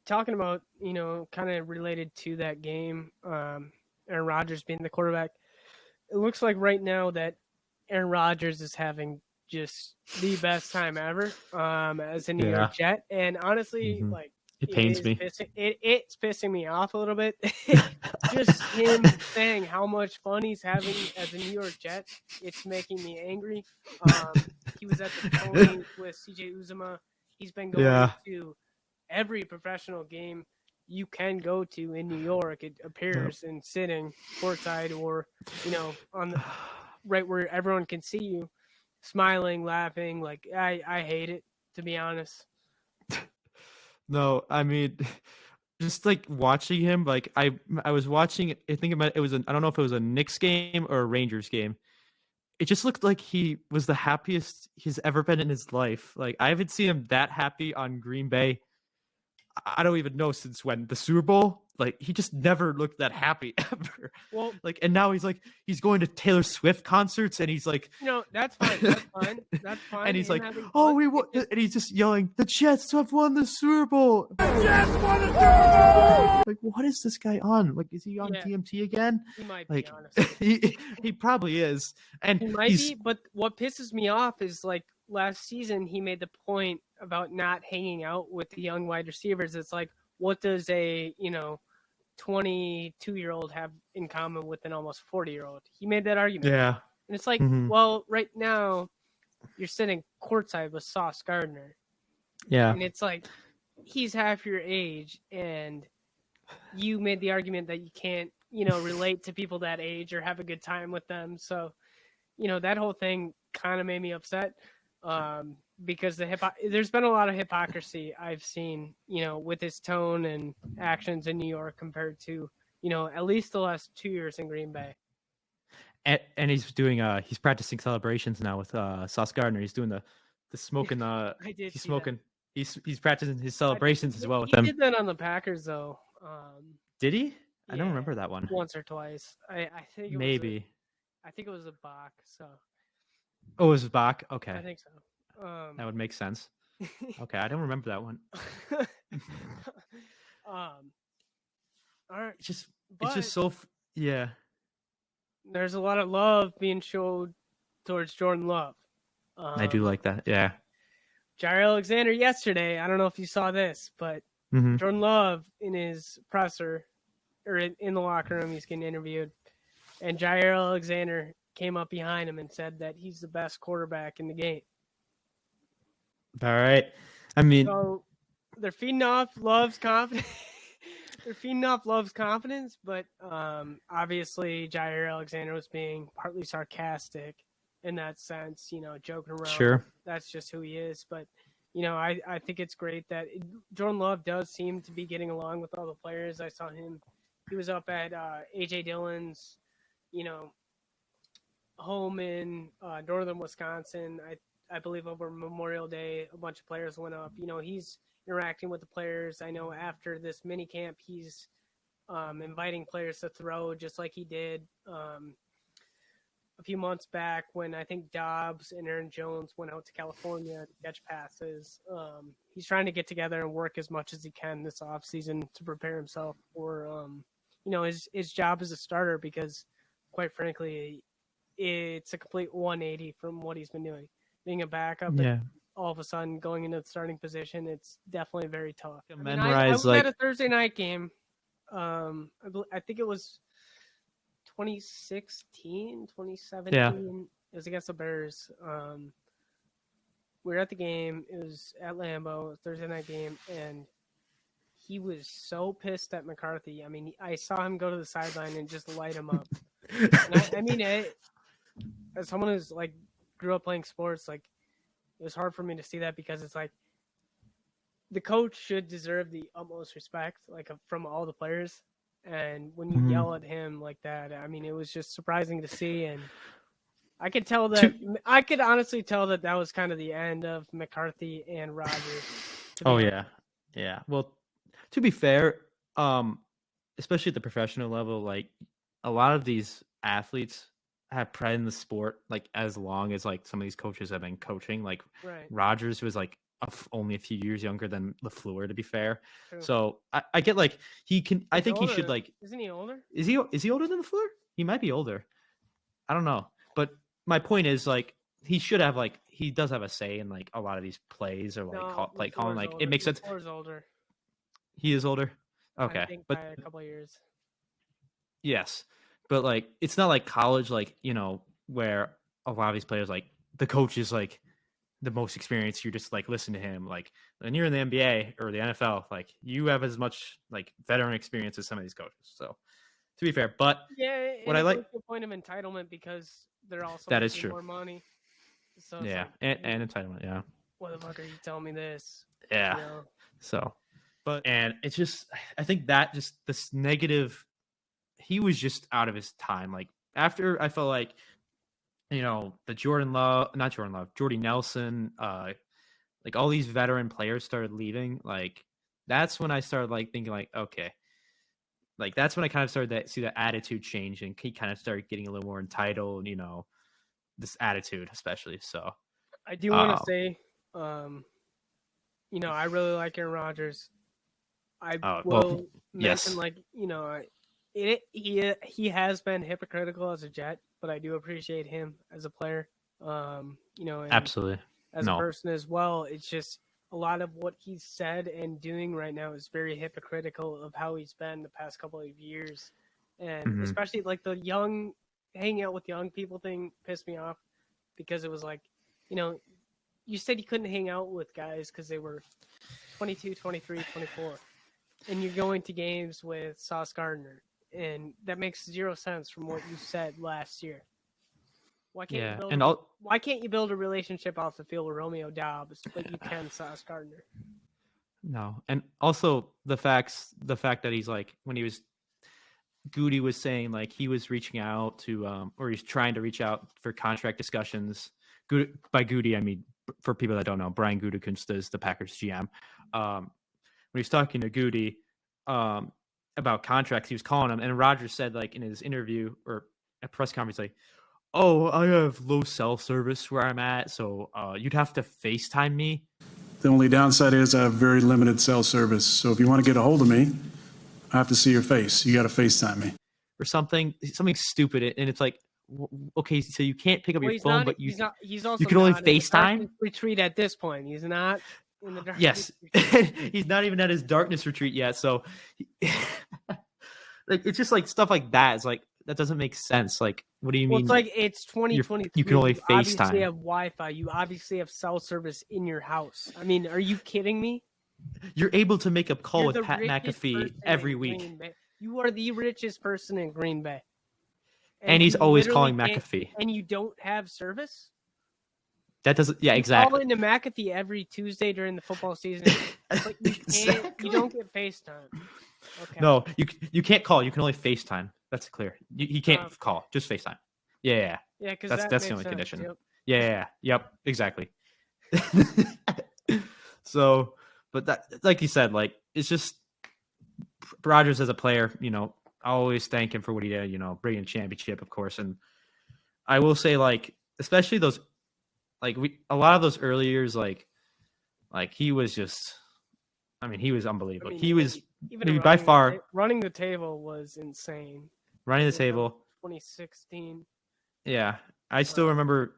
talking about, kind of related to that game, Aaron Rodgers being the quarterback. It looks like right now that Aaron Rodgers is having just the best time ever as a New York Yeah. Jet. And honestly, Hmm. like It pains me. it's pissing me off a little bit. Just him saying how much fun he's having as a New York Jet, it's making me angry. He was at the Tony with CJ Uzuma. He's been going Yeah. to every professional game you can go to in New York. It Yep. appears, and sitting courtside or on the right where everyone can see you, smiling, laughing. Like I hate it, to be honest. No, I mean, just like watching him, like I was watching. I think it was I don't know if it was a Knicks game or a Rangers game. It just looked like he was the happiest he's ever been in his life. Like I haven't seen him that happy on Green Bay. I don't even know since when the Super Bowl. Like he just never looked that happy ever. Well, Like and now he's going to Taylor Swift concerts and he's like that's fine. That's fine. That's fine. and he's Him like, having "Oh, fun. we It won," just and he's just yelling, "The Jets have won the Super Bowl!" Like, what is this guy on? Like, is he on yeah, DMT again? he might be, Like, honestly. he probably is, and He might he's be, but what pisses me off is like last season he made the point about not hanging out with the young wide receivers. It's like, what does a 22-year-old have in common with an almost 40-year-old? He made that argument, yeah, and it's like, hmm well, right now you're sitting courtside with Sauce Gardner, yeah, and it's like he's half your age, and you made the argument that you can't relate to people that age or have a good time with them. So that whole thing kind of made me upset, because there's been a lot of hypocrisy I've seen, with his tone and actions in New York compared to, at least the last 2 years in Green Bay. and he's practicing celebrations now with Sauce Gardner. He's doing the smoking. I did He's see that. smoking. He's practicing his I think celebrations as well with he them. did that on the Packers though. Did he? I don't Yeah, remember that one. once or twice. I think it was Maybe. a Bach. So Oh, it was Bach. Okay, I think so. that would make sense. Okay, I don't remember that one. All right, It's but just so yeah. there's a lot of love being showed towards Jordan Love. I do like that. Yeah. Jair Alexander yesterday, I don't know if you saw this, but Mm-hmm. Jordan Love in his presser or in the locker room, he's getting interviewed, and Jair Alexander came up behind him and said that he's the best quarterback in the game. All right. I mean, So they're feeding off Love's confidence. They're feeding off Love's confidence, but obviously Jair Alexander was being partly sarcastic in that sense, joking around. sure. That's just who he is. But, I think it's great that Jordan Love does seem to be getting along with all the players. I saw him. He was up at A.J. Dillon's, home in northern Wisconsin. I believe over Memorial Day, a bunch of players went up. He's interacting with the players. I know after this mini camp, he's inviting players to throw just like he did a few months back when I think Dobbs and Aaron Jones went out to California to catch passes. He's trying to get together and work as much as he can this offseason to prepare himself for his job as a starter, because quite frankly, it's a complete 180 from what he's been doing. Being a backup and Yeah. all of a sudden going into the starting position, it's definitely very tough. I mean, I Memorize was at a like Thursday night game. I think it was 2017. yeah. It was against the Bears. We were at the game. It was at Lambeau, Thursday night game, and he was so pissed at McCarthy. I mean, I saw him go to the sideline and just light him up. And I mean, as someone who's like grew up playing sports, like it was hard for me to see that, because it's like the coach should deserve the utmost respect, like from all the players. And when you yell at him like that, I mean, it was just surprising to see. And I could honestly tell that was kind of the end of McCarthy and Rodgers. Oh yeah. Yeah. Well, to be fair, especially at the professional level, like a lot of these athletes have pride in the sport like as long as like some of these coaches have been coaching. Like Right. Rodgers was like only a few years younger than LaFleur, to be fair. True. So I get like he can. I think he should like. Isn't he older? Is he older than LaFleur? He might be older. I don't know, but my point is like he should have like he does have a say in like a lot of these plays or like calling like it makes sense. LaFleur's older. He is older. Okay, I think but by a couple of years. yes, but like it's not like college, like where a lot of these players like the coach is like the most experienced. You just like listen to him. Like when you're in the NBA or the NFL, like you have as much like veteran experience as some of these coaches. So to be fair, but yeah, what I like the point of entitlement because they're also that is making true. more money. So yeah, like, and entitlement. Yeah. What the fuck are you telling me this? Yeah. So, and it's just I think that just this negative. He was just out of his time. Like after I felt like the Jordy Nelson, like all these veteran players started leaving. Like that's when I started like thinking like, okay, like that's when I kind of started to see that attitude change, and he kind of started getting a little more entitled, this attitude especially. So I do want to say, I really like Aaron Rodgers. I will mention he has been hypocritical as a Jet, but I do appreciate him as a player. And absolutely as a person as well. It's just a lot of what he's said and doing right now is very hypocritical of how he's been the past couple of years, and especially like the hanging out with young people thing pissed me off because it was like, you said you couldn't hang out with guys because they were 22, 23, 24, and you're going to games with Sauce Gardner. And that makes zero sense from what you said last year. Why can't you build a relationship off the field with Romeo Doubs, but you can Sauce Gardner? No, and also the fact that he's like when he was Goody was saying like he was reaching out to or he's trying to reach out for contract discussions. By Goody, I mean for people that don't know, Brian Gutekunst is the Packers GM. When he's talking to Goody about contracts, he was calling him, and Rodgers said like in his interview or a press conference like, "Oh, I have low cell service where I'm at, so you'd have to FaceTime me." The only downside is I have very limited cell service, so if you want to get a hold of me, I have to see your face. You got to FaceTime me. Or something stupid, and it's like, okay, so you can't pick up your phone, but he's also you can only not FaceTime. Retreat at this point. He's not in the darkness. Yes, he's not even at his darkness retreat yet. So, like, it's just like stuff like that. It's like that doesn't make sense. Like, what do you mean? It's like it's 2023. You can only FaceTime. Obviously have Wi-Fi. You obviously have cell service in your house. I mean, are you kidding me? You're able to make a call with Pat McAfee every week. You are the richest person in Green Bay. And he's always calling McAfee. And you don't have service? That doesn't. Yeah, exactly. Call into McAfee every Tuesday during the football season, but you don't get FaceTime. Okay. No, you can't call. You can only FaceTime. That's clear. You can't call. Just FaceTime. Yeah. Yeah, because that's the only condition. Yep. Yeah. Yep. Exactly. So, but that, like you said, like it's just Rodgers as a player. I always thank him for what he did. Bringing a championship, of course, and I will say, like, especially those, like a lot of those early years, like he was just. I mean, he was unbelievable. He was by far running the table was insane. Running the table. 2016. Yeah, I still remember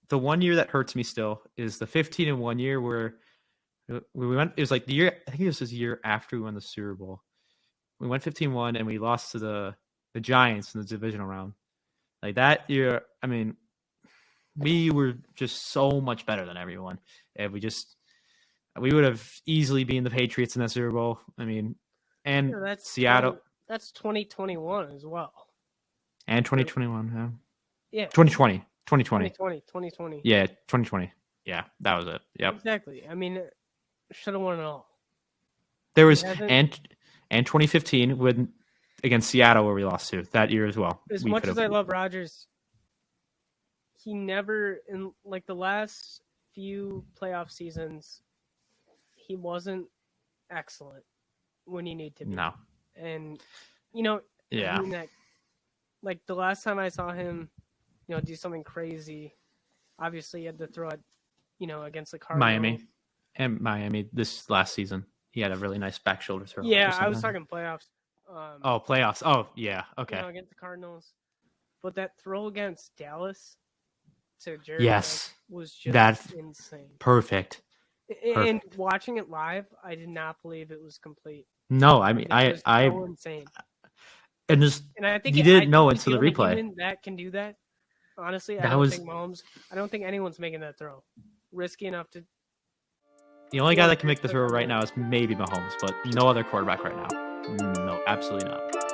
the one year that hurts me still is the 15-1 year where we went. It was like the year. I think it was this year after we won the Super Bowl. We went 15-1 and we lost to the Giants in the divisional round. Like that year, I mean, we were just so much better than everyone, and we would have easily been the Patriots in that Super Bowl. I mean, and that's Seattle. That's 2021 as well. And 2021, yeah. 2020. 2020. Yeah, 2020. Yeah, that was it. Yep. Exactly. I mean, should have won it all. There was and 2015 against Seattle where we lost to that year as well. As much as I love Rodgers, he never in like the last few playoff seasons, he wasn't excellent when he needed to be. No. And yeah. I mean that, like the last time I saw him, do something crazy, obviously he had to throw it, against the Cardinals. Miami. and Miami this last season. He had a really nice back shoulder throw. Yeah, I was talking playoffs. Oh, playoffs. Oh, yeah. Okay. Against the Cardinals. But that throw against Dallas to Jared Yes. was just That's insane. perfect. And watching it live, I did not believe it was complete. No, I mean, It was so insane. And just And I think you didn't know until the replay. Human that can do that. Honestly, I don't think anyone's making that throw. Risky enough to. The only guy that can make the throw right now is maybe Mahomes, but no other quarterback right now. No, absolutely not.